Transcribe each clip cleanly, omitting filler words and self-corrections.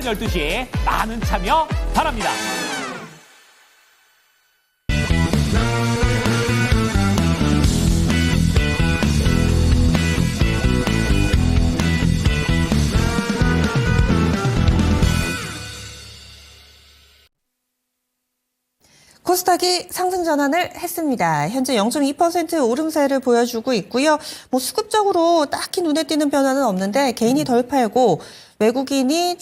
12시 많은 참여 바랍니다. 코스닥이 상승 전환을 했습니다. 현재 0.2% 오름세를 보여주고 있고요. 수급적으로 딱히 눈에 띄는 변화는 없는데 개인이 덜 팔고 외국인이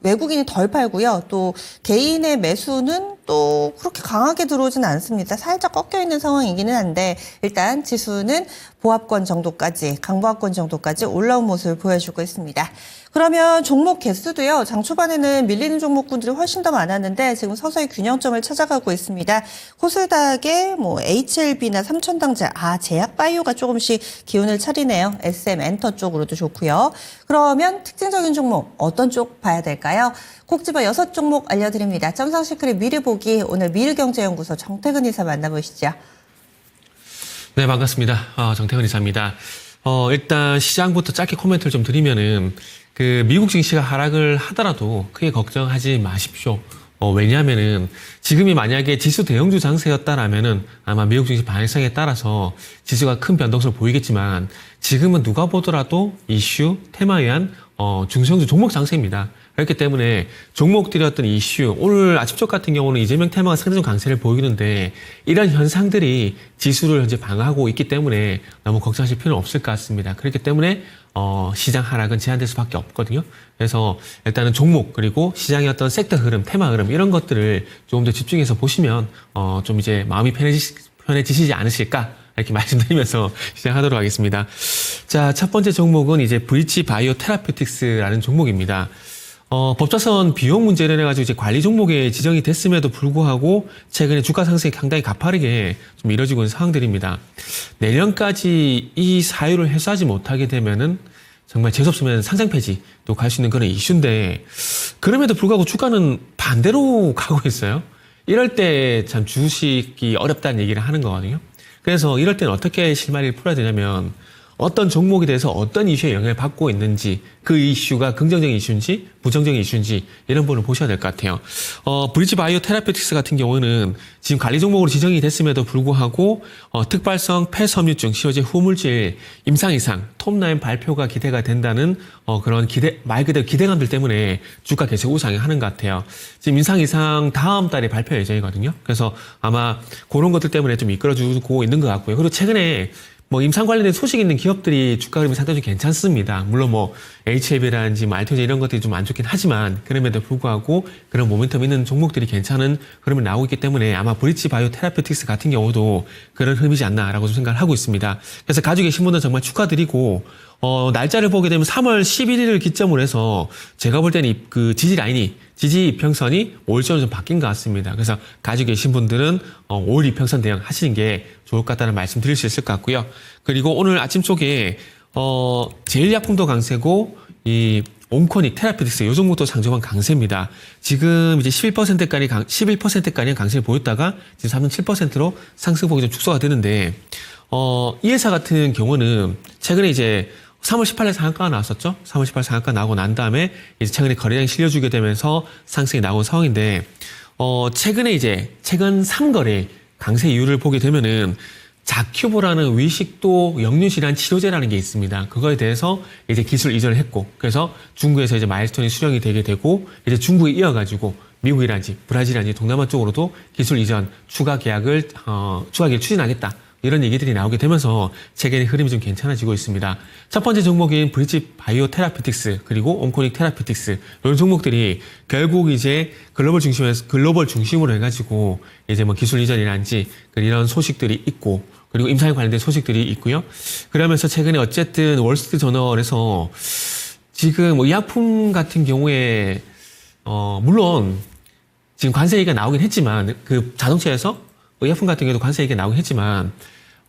외국인이 덜 팔고요. 또 개인의 매수는 또 그렇게 강하게 들어오진 않습니다. 살짝 꺾여 있는 상황이기는 한데 일단 지수는 보합권 정도까지, 강보합권 정도까지 올라온 모습을 보여주고 있습니다. 그러면 종목 개수도요. 장 초반에는 밀리는 종목군들이 훨씬 더 많았는데 지금 서서히 균형점을 찾아가고 있습니다. 코스닥의 HLB나 삼천당제, 제약바이오가 조금씩 기운을 차리네요. SM 엔터 쪽으로도 좋고요. 그러면 특징적인 종목 어떤 쪽 봐야 될까요? 콕 집어 6종목 알려드립니다. 짬상시크릿 미리 보기, 오늘 미르경제연구소 정태근 이사 만나보시죠. 네, 반갑습니다. 정태근 이사입니다. 일단 시장부터 짧게 코멘트를 좀 드리면은 미국 증시가 하락을 하더라도 크게 걱정하지 마십시오. 왜냐하면은 지금이 만약에 지수 대형주 장세였다라면은 아마 미국 증시 반응성에 따라서 지수가 큰 변동성을 보이겠지만 지금은 누가 보더라도 이슈, 테마에 의한 중소형주 종목 장세입니다. 그렇기 때문에 종목들이 어떤 이슈, 오늘 아침쪽 같은 경우는 이재명 테마가 상대적 강세를 보이는데 이런 현상들이 지수를 현재 방어하고 있기 때문에 너무 걱정하실 필요는 없을 것 같습니다. 그렇기 때문에 시장 하락은 제한될 수밖에 없거든요. 그래서 일단은 종목 그리고 시장의 어떤 섹터 흐름, 테마 흐름 이런 것들을 조금 더 집중해서 보시면 좀 이제 마음이 편해지시지 않으실까 이렇게 말씀드리면서 시작하도록 하겠습니다. 자, 첫 번째 종목은 이제 브릿지 바이오 테라피틱스라는 종목입니다. 법자선 비용 문제를 해가지고 이제 관리 종목에 지정이 됐음에도 불구하고 최근에 주가 상승이 상당히 가파르게 좀 이뤄지고 있는 상황들입니다. 내년까지 이 사유를 해소하지 못하게 되면은 정말 재수없으면 상장 폐지도 갈 수 있는 그런 이슈인데 그럼에도 불구하고 주가는 반대로 가고 있어요. 이럴 때 참 주식이 어렵다는 얘기를 하는 거거든요. 그래서 이럴 때는 어떻게 실마리를 풀어야 되냐면 어떤 종목에 대해서 어떤 이슈에 영향을 받고 있는지 그 이슈가 긍정적인 이슈인지 부정적인 이슈인지 이런 부분을 보셔야 될 것 같아요. 브릿지 바이오 테라피틱스 같은 경우는 지금 관리 종목으로 지정이 됐음에도 불구하고 특발성 폐섬유증 치료제 후물질 임상 이상 톱라인 발표가 기대가 된다는 그런 말 그대로 기대감들 때문에 주가 계속 우상향하는 것 같아요. 지금 임상 이상 다음 달에 발표 예정이거든요. 그래서 아마 그런 것들 때문에 좀 이끌어주고 있는 것 같고요. 그리고 최근에 임상 관련된 소식 있는 기업들이 주가 흐름이 상당히 좀 괜찮습니다. 물론 HLB라든지 알테오젠 이런 것들이 좀 안 좋긴 하지만 그럼에도 불구하고 그런 모멘텀 있는 종목들이 괜찮은 흐름이 나오고 있기 때문에 아마 브릿지 바이오 테라피틱스 같은 경우도 그런 흐름이지 않나라고 좀 생각을 하고 있습니다. 그래서 가지고 계신 분들 정말 축하드리고 날짜를 보게 되면 3월 11일을 기점으로 해서 제가 볼 때는 지지 라인이 지지 이평선이 5일전으로 좀 바뀐 것 같습니다. 그래서 가지고 계신 분들은 5일 이평선 대응 하시는 게 좋을 것 같다는 말씀 드릴 수 있을 것 같고요. 그리고 오늘 아침 쪽에 제일약품도 강세고 이 온코닉 테라피틱스 요 종목도 장중반 강세입니다. 지금 이제 11%까지 강세를 보였다가 지금 3.7%로 상승폭이 좀 축소가 되는데 이 회사 같은 경우는 최근에 이제 3월 18일 상한가가 나왔었죠. 3월 18일 상한가 나오고 난 다음에 이제 최근에 거래량이 실려주게 되면서 상승이 나온 상황인데 최근에 이제 최근 3거래 강세 이유를 보게 되면은 자큐보라는 위식도 역류질환 치료제라는 게 있습니다. 그거에 대해서 이제 기술 이전을 했고, 그래서 중국에서 이제 마일스톤이 수령이 되게 되고, 이제 중국에 이어가지고 미국이라든지 브라질이라든지 동남아 쪽으로도 기술 이전 추가 계약을 추진하겠다. 이런 얘기들이 나오게 되면서 최근에 흐름이 좀 괜찮아지고 있습니다. 첫 번째 종목인 브릿지 바이오 테라피틱스 그리고 온코닉 테라피틱스 이런 종목들이 결국 이제 글로벌 중심으로 해가지고 이제 기술 이전이라든지 이런 소식들이 있고 그리고 임상에 관련된 소식들이 있고요. 그러면서 최근에 어쨌든 월스트리트 저널에서 지금 의약품 같은 경우에 물론 지금 관세 얘기가 나오긴 했지만 자동차에서 의약품 같은 경우도 관세 얘기가 나오긴 했지만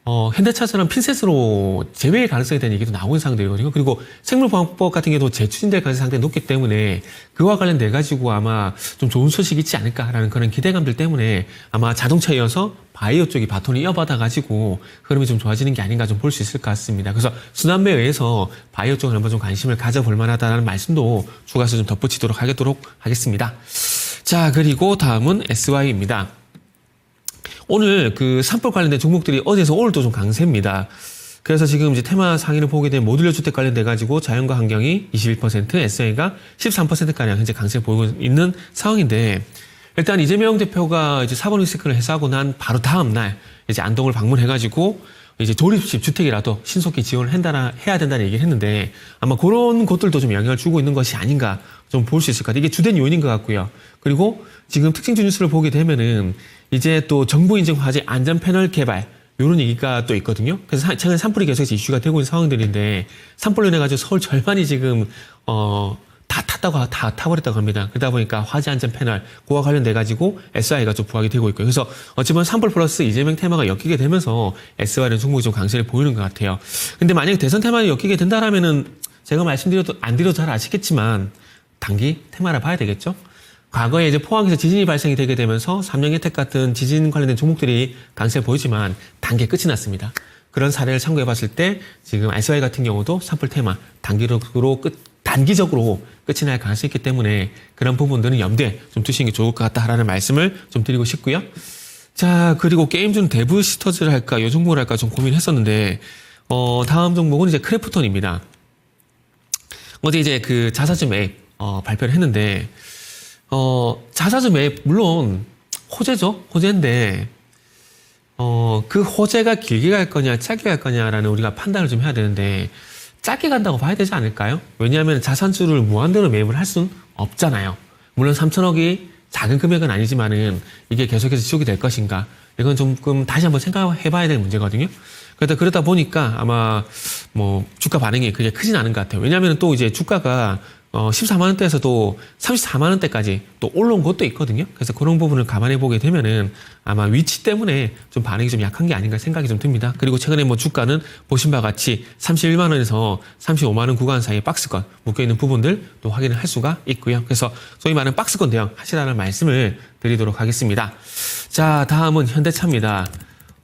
현대차처럼 핀셋으로 제외의 가능성에 대한 얘기도 나오는 상황들이거든요. 그리고 생물보안법 같은 경우도 재추진될 가능성이 상당히 높기 때문에 그와 관련돼 가지고 아마 좀 좋은 소식이 있지 않을까라는 그런 기대감들 때문에 아마 자동차에 이어서 바이오 쪽이 바톤을 이어받아 가지고 흐름이 좀 좋아지는 게 아닌가 좀 볼 수 있을 것 같습니다. 그래서 순환매에 의해서 바이오 쪽을 한번 좀 관심을 가져볼 만하다는 말씀도 추가해서 좀 덧붙이도록 하겠습니다. 자, 그리고 다음은 SY입니다. 오늘 그 산불 관련된 종목들이 어제에서 오늘도 좀 강세입니다. 그래서 지금 이제 테마 상위를 보게 되면 모듈러 주택 관련돼 가지고 자연과 환경이 21%, SA가 13%가량 현재 강세를 보이고 있는 상황인데, 일단 이재명 대표가 이제 사법 리스크를 해소하고 난 바로 다음 날 이제 안동을 방문해 가지고 이제 조립식 주택이라도 신속히 지원을 해야 된다는 얘기를 했는데, 아마 그런 것들도 좀 영향을 주고 있는 것이 아닌가 좀 볼 수 있을 것 같아요. 이게 주된 요인인 것 같고요. 그리고 지금 특징주 뉴스를 보게 되면은 이제 또 정부 인증 화재 안전 패널 개발 이런 얘기가 또 있거든요. 그래서 최근 산불이 계속해서 이슈가 되고 있는 상황들인데, 산불로 인해 가지고 서울 절반이 지금 다 타버렸다고 합니다. 그러다 보니까 화재 안전 패널 그와 관련돼 가지고 SI가 좀 부각이 되고 있고요. 그래서 어찌 보면 산불 플러스 이재명 테마가 엮이게 되면서 SI는 종목이 좀 강세를 보이는 것 같아요. 근데 만약에 대선 테마가 엮이게 된다라면은 제가 말씀드려도 안 드려도 잘 아시겠지만 단기 테마라 봐야 되겠죠. 과거에 이제 포항에서 지진이 발생이 되게 되면서 삼양혜택 같은 지진 관련된 종목들이 강세를 보이지만 단기에 끝이 났습니다. 그런 사례를 참고해 봤을 때 지금 SI 같은 경우도 산불 테마 단기적으로 끝이 날 가능성이 있기 때문에 그런 부분들은 염두에 좀 두시는 게 좋을 것 같다라는 말씀을 좀 드리고 싶고요. 자, 그리고 게임 중 데브시터즈를 할까, 요 종목을 할까 좀 고민했었는데, 다음 종목은 이제 크래프톤입니다. 어제 이제 그 자사주 매입, 발표를 했는데, 자사주 매입, 물론, 호재인데, 그 호재가 길게 갈 거냐, 짧게 갈 거냐라는 우리가 판단을 좀 해야 되는데, 짧게 간다고 봐야 되지 않을까요? 왜냐하면 자산주를 무한대로 매입을 할 수는 없잖아요. 물론 3천억이 작은 금액은 아니지만은 이게 계속해서 지속이 될 것인가. 이건 조금 다시 한번 생각해 봐야 될 문제거든요. 그러다 보니까 아마 뭐 주가 반응이 그게 크진 않은 것 같아요. 왜냐하면 또 이제 주가가 14만원대에서도 34만원대까지 또 올라온 것도 있거든요. 그래서 그런 부분을 감안해 보게 되면은 아마 위치 때문에 좀 반응이 좀 약한 게 아닌가 생각이 좀 듭니다. 그리고 최근에 뭐 주가는 보신 바와 같이 31만원에서 35만원 구간 사이에 박스권 묶여있는 부분들 또 확인을 할 수가 있고요. 그래서 소위 말하는 박스권 대응 하시라는 말씀을 드리도록 하겠습니다. 자, 다음은 현대차입니다.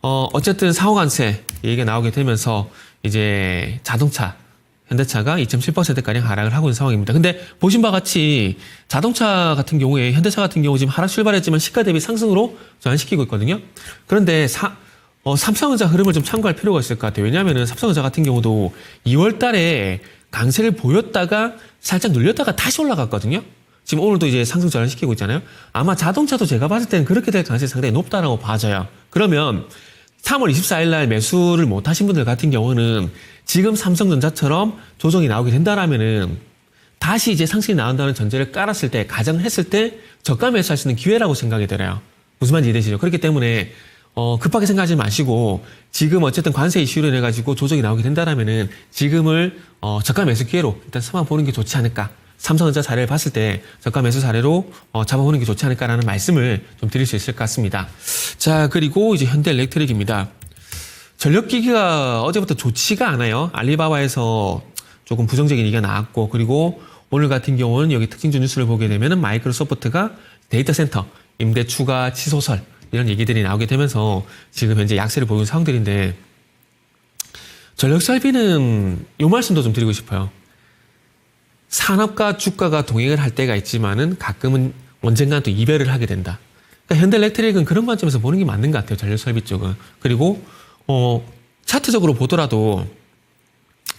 어쨌든 사후관세 얘기가 나오게 되면서 이제 자동차 현대차가 2.7%가량 하락을 하고 있는 상황입니다. 근데 보신 바와 같이 자동차 같은 경우에 현대차 같은 경우 지금 하락 출발했지만 시가 대비 상승으로 전환시키고 있거든요. 그런데 삼성전자 흐름을 좀 참고할 필요가 있을 것 같아요. 왜냐하면 삼성전자 같은 경우도 2월 달에 강세를 보였다가 살짝 눌렸다가 다시 올라갔거든요. 지금 오늘도 이제 상승 전환시키고 있잖아요. 아마 자동차도 제가 봤을 때는 그렇게 될 가능성이 상당히 높다라고 봐져요. 그러면 3월 24일 날 매수를 못 하신 분들 같은 경우는 지금 삼성전자처럼 조정이 나오게 된다라면은 다시 이제 상승이 나온다는 전제를 깔았을 때, 가정을 했을 때 저가 매수할 수 있는 기회라고 생각이 들어요. 무슨 말인지 이해되시죠? 그렇기 때문에 급하게 생각하지 마시고 지금 어쨌든 관세 이슈로 인해 가지고 조정이 나오게 된다라면은 지금을 저가 매수 기회로 일단 삼아보는 게 좋지 않을까. 삼성전자 사례를 봤을 때 저가 매수 사례로 잡아보는 게 좋지 않을까라는 말씀을 좀 드릴 수 있을 것 같습니다. 자, 그리고 이제 현대엘렉트릭입니다. 전력기기가 어제부터 좋지가 않아요. 알리바바에서 조금 부정적인 얘기가 나왔고, 그리고 오늘 같은 경우는 여기 특징주 뉴스를 보게 되면은 마이크로소프트가 데이터 센터 임대 추가 취소설 이런 얘기들이 나오게 되면서 지금 현재 약세를 보이는 상황들인데, 전력 설비는 요 말씀도 좀 드리고 싶어요. 산업과 주가가 동행을 할 때가 있지만은 가끔은 언젠간 또 이별을 하게 된다. 그러니까 현대엘렉트릭은 그런 관점에서 보는 게 맞는 것 같아요. 전력 설비 쪽은. 그리고 차트적으로 보더라도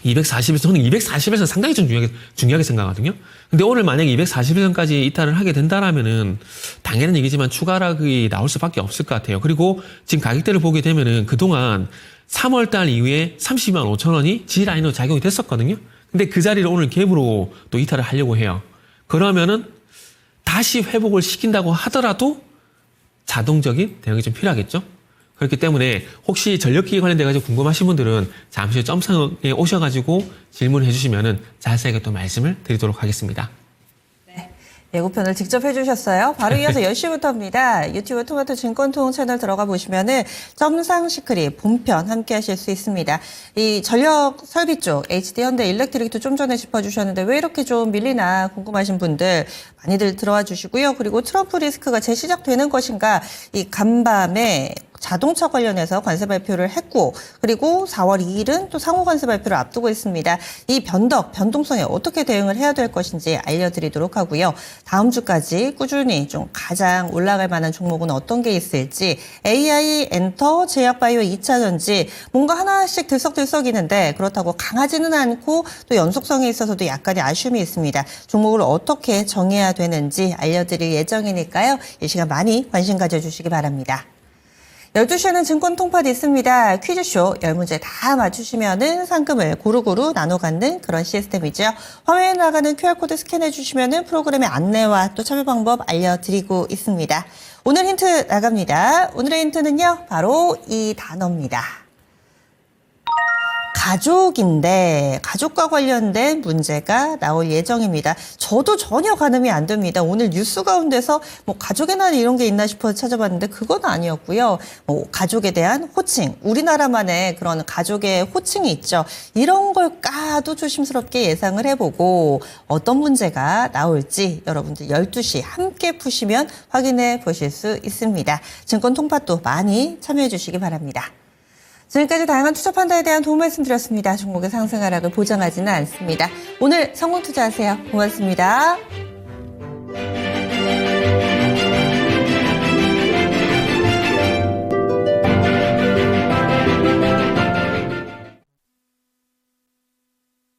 240일, 저는 240일선 상당히 좀 중요하게 생각하거든요. 근데 오늘 만약에 241선까지 이탈을 하게 된다라면은 당연한 얘기지만 추가 하락이 나올 수밖에 없을 것 같아요. 그리고 지금 가격대를 보게 되면은 그동안 3월달 이후에 32만 5천 원이 G라인으로 작용이 됐었거든요. 근데 그 자리를 오늘 갭으로 또 이탈을 하려고 해요. 그러면은 다시 회복을 시킨다고 하더라도 자동적인 대응이 좀 필요하겠죠? 그렇기 때문에 혹시 전력기기 관련돼가지고 궁금하신 분들은 잠시 후 점상에 오셔가지고 질문을 해주시면은 자세하게 또 말씀을 드리도록 하겠습니다. 네. 예고편을 직접 해주셨어요. 바로 이어서 10시부터입니다. 유튜브 토마토 증권통 채널 들어가 보시면은 점상 시크릿 본편 함께 하실 수 있습니다. 이 전력 설비 쪽 HD 현대 일렉트릭도 좀 전에 짚어주셨는데 왜 이렇게 좀 밀리나 궁금하신 분들 많이들 들어와 주시고요. 그리고 트럼프 리스크가 재시작되는 것인가 이 간밤에 자동차 관련해서 관세 발표를 했고 그리고 4월 2일은 또 상호 관세 발표를 앞두고 있습니다. 이 변동성에 어떻게 대응을 해야 될 것인지 알려드리도록 하고요. 다음 주까지 꾸준히 좀 가장 올라갈 만한 종목은 어떤 게 있을지 AI, 엔터, 제약바이오, 2차전지 뭔가 하나씩 들썩들썩이는데 그렇다고 강하지는 않고 또 연속성에 있어서도 약간의 아쉬움이 있습니다. 종목을 어떻게 정해야 되는지 알려드릴 예정이니까요. 이 시간 많이 관심 가져주시기 바랍니다. 12시에는 증권 통팟 있습니다. 퀴즈쇼 10문제 다 맞추시면은 상금을 고루고루 나눠 갖는 그런 시스템이죠. 화면에 나가는 QR코드 스캔해 주시면은 프로그램의 안내와 또 참여 방법 알려드리고 있습니다. 오늘 힌트 나갑니다. 오늘의 힌트는요, 바로 이 단어입니다. 가족인데 가족과 관련된 문제가 나올 예정입니다. 저도 전혀 가늠이 안 됩니다. 오늘 뉴스 가운데서 뭐 가족의 날 이런 게 있나 싶어서 찾아봤는데 그건 아니었고요. 뭐 가족에 대한 호칭, 우리나라만의 그런 가족의 호칭이 있죠. 이런 걸까도 조심스럽게 예상을 해보고 어떤 문제가 나올지 여러분들 12시 함께 푸시면 확인해 보실 수 있습니다. 증권 통팟도 많이 참여해 주시기 바랍니다. 지금까지 다양한 투자 판단에 대한 도움 말씀드렸습니다. 종목의 상승 하락을 보장하지는 않습니다. 오늘 성공 투자하세요. 고맙습니다.